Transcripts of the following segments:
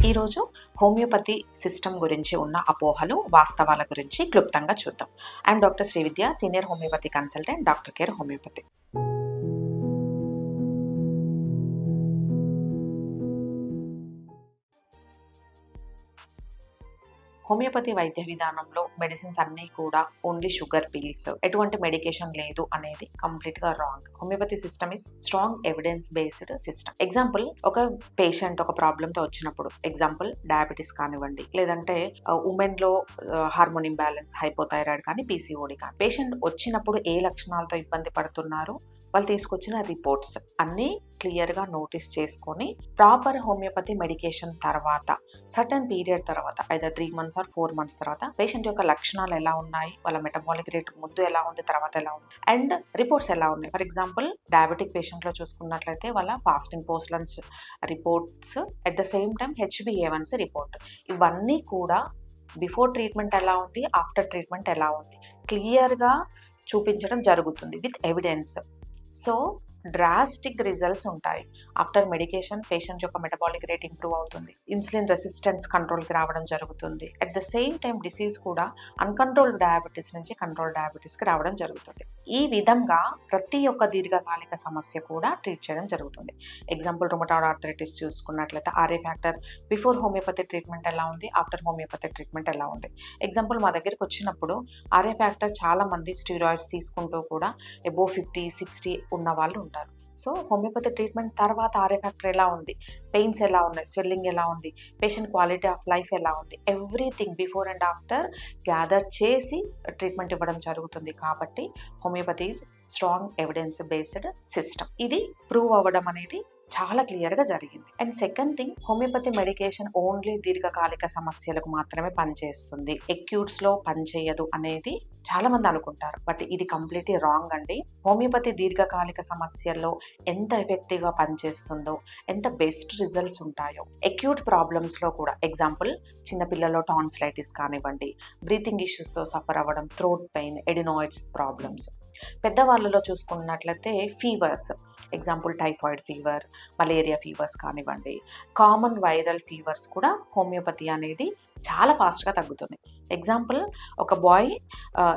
ఈరోజు homeopathy system గురించి ఉన్న అపోహలు, వాస్తవాల గురించి క్లుప్తంగా చూద్దాం. I'm doctor Srividya, senior homeopathy consultant, doctor care homeopathy. Homeopathy వైద్య విధానంలో మెడిసిన్స్ అన్నీ కూడా ఓన్లీ షుగర్ పిల్స్, ఎటువంటి మెడికేషన్ లేదు అనేది కంప్లీట్గా wrong. Homeopathy system is strong evidence based system. Example, ఒక పేషెంట్ ఒక ప్రాబ్లంతో వచ్చినప్పుడు, ఎగ్జాంపుల్ డయాబెటీస్ కానివ్వండి, లేదంటే ఉమెన్లో హార్మోన్ ఇంబ్యాలెన్స్, హైపోథైరాయిడ్ కానీ, పీసీఓడి కానీ, పేషెంట్ వచ్చినప్పుడు ఏ లక్షణాలతో ఇబ్బంది పడుతున్నారు, వాళ్ళు తీసుకొచ్చిన రిపోర్ట్స్ అన్నీ క్లియర్గా నోటీస్ చేసుకొని ప్రాపర్ హోమియోపతి మెడికేషన్ తర్వాత సర్టన్ పీరియడ్ తర్వాత, ఐదర్ 3 months or 4 months తర్వాత పేషెంట్ యొక్క లక్షణాలు ఎలా ఉన్నాయి, వాళ్ళ మెటబాలిక్ రేట్ ముందు ఎలా ఉంది, తర్వాత ఎలా ఉంది, అండ్ రిపోర్ట్స్ ఎలా ఉన్నాయి. ఫర్ ఎగ్జాంపుల్, డయాబెటిక్ పేషెంట్లో చూసుకున్నట్లయితే వాళ్ళ fasting post lunch reports, at the same time HbA1c report, ఇవన్నీ కూడా బిఫోర్ ట్రీట్మెంట్ ఎలా ఉంది, ఆఫ్టర్ ట్రీట్మెంట్ ఎలా ఉంది, క్లియర్గా చూపించడం జరుగుతుంది with evidence. So drastic results ఉంటాయి. ఆఫ్టర్ మెడికేషన్ పేషెంట్ యొక్క మెటబాలిక్ రేట్ ఇంప్రూవ్ అవుతుంది, ఇన్సులిన్ రెసిస్టెన్స్ కంట్రోల్కి రావడం జరుగుతుంది. At the same time disease కూడా అన్కంట్రోల్డ్ డయాబెటీస్ నుంచి కంట్రోల్ డయాబెటీస్కి రావడం జరుగుతుంది. ఈ విధంగా ప్రతి ఒక్క దీర్ఘకాలిక సమస్య కూడా ట్రీట్ చేయడం జరుగుతుంది. ఎగ్జాంపుల్, రుమటాయిడ్ ఆర్థరైటిస్ చూసుకున్నట్లయితే RA factor before homeopathy treatment ఎలా ఉంది, ఆఫ్టర్ హోమియోపతి ట్రీట్మెంట్ ఎలా ఉంది. ఎగ్జాంపుల్, మా దగ్గరికి వచ్చినప్పుడు RA ఫ్యాక్టర్ చాలా మంది స్టీరాయిడ్స్ తీసుకుంటూ కూడా అబోవ్ 50-60 ఉన్న వాళ్ళు ఉంటారు. సో హోమియోపతి ట్రీట్మెంట్ తర్వాత RA ఫ్యాక్టర్ ఎలా ఉంది, పెయిన్స్ ఎలా ఉన్నాయి, స్వెల్లింగ్ ఎలా ఉంది, పేషెంట్ క్వాలిటీ ఆఫ్ లైఫ్ ఎలా ఉంది, everything before and after gather చేసి ట్రీట్మెంట్ ఇవ్వడం జరుగుతుంది. కాబట్టి homeopathy is strong evidence based system. ఇది ప్రూవ్ అవ్వడం అనేది చాలా క్లియర్గా జరిగింది. And second thing, homeopathy medication only దీర్ఘకాలిక సమస్యలకు మాత్రమే పనిచేస్తుంది, ఎక్యూట్స్లో పనిచేయదు అనేది చాలా మంది అనుకుంటారు. బట్ ఇది కంప్లీట్లీ రాంగ్ అండి. హోమియోపతి దీర్ఘకాలిక సమస్యల్లో ఎంత ఎఫెక్టివ్గా పనిచేస్తుందో, ఎంత బెస్ట్ రిజల్ట్స్ ఉంటాయో ఎక్యూట్ ప్రాబ్లమ్స్లో కూడా, ఎగ్జాంపుల్ చిన్నపిల్లల్లో టాన్సిలైటిస్ కానివ్వండి, బ్రీతింగ్ ఇష్యూస్తో సఫర్ అవ్వడం, థ్రోట్ పెయిన్, ఎడినాయిడ్స్ ప్రాబ్లమ్స్. పెద్దవాళ్ళలో చూసుకున్నట్లయితే fevers, example typhoid fever, malaria fevers కానివ్వండి, కామన్ వైరల్ ఫీవర్స్ కూడా హోమియోపతి అనేది చాలా ఫాస్ట్గా తగ్గుతుంది. ఎగ్జాంపుల్, ఒక బాయ్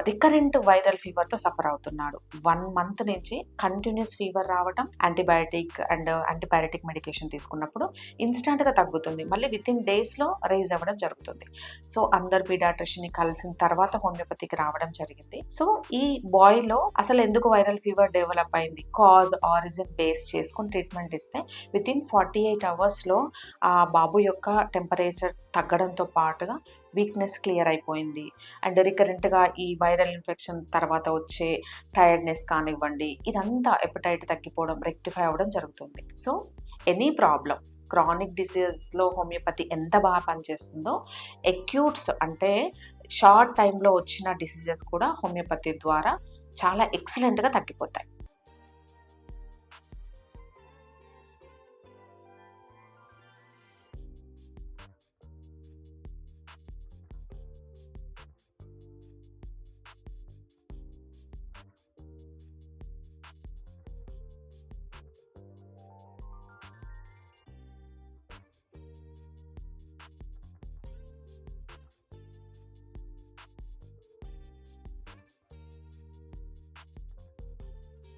రికరెంట్ వైరల్ ఫీవర్తో సఫర్ అవుతున్నాడు. 1 month నుంచి కంటిన్యూస్ ఫీవర్ రావడం, యాంటీబయాటిక్ మెడికేషన్ తీసుకున్నప్పుడు ఇన్స్టంట్గా తగ్గుతుంది, మళ్ళీ వితిన్ డేస్లో రైజ్ అవ్వడం జరుగుతుంది. సో అందరు పీడియాట్రిషియన్ని కలిసిన తర్వాత హోమియోపతికి రావడం జరిగింది. సో ఈ బాయ్లో అసలు ఎందుకు వైరల్ ఫీవర్ డెవలప్ అయింది, కాజ్ ఆరిజిన్ బేస్ చేసుకుని ట్రీట్మెంట్ ఇస్తే వితిన్ 48 hours ఆ బాబు యొక్క టెంపరేచర్ తగ్గడంతో పాటుగా వీక్నెస్ క్లియర్ అయిపోయింది. అండ్ రికరెంట్గా ఈ వైరల్ ఇన్ఫెక్షన్ తర్వాత వచ్చే టైర్డ్నెస్ కానివ్వండి, ఇదంతా ఎపటైట్ తగ్గిపోవడం, రెక్టిఫై అవ్వడం జరుగుతుంది. సో ఎనీ ప్రాబ్లం, క్రానిక్ డిసీజ్లో హోమియోపతి ఎంత బాగా పనిచేస్తుందో, ఎక్యూట్స్ అంటే షార్ట్ టైంలో వచ్చిన డిసీజెస్ కూడా హోమియోపతి ద్వారా చాలా ఎక్సలెంట్గా తగ్గిపోతాయి.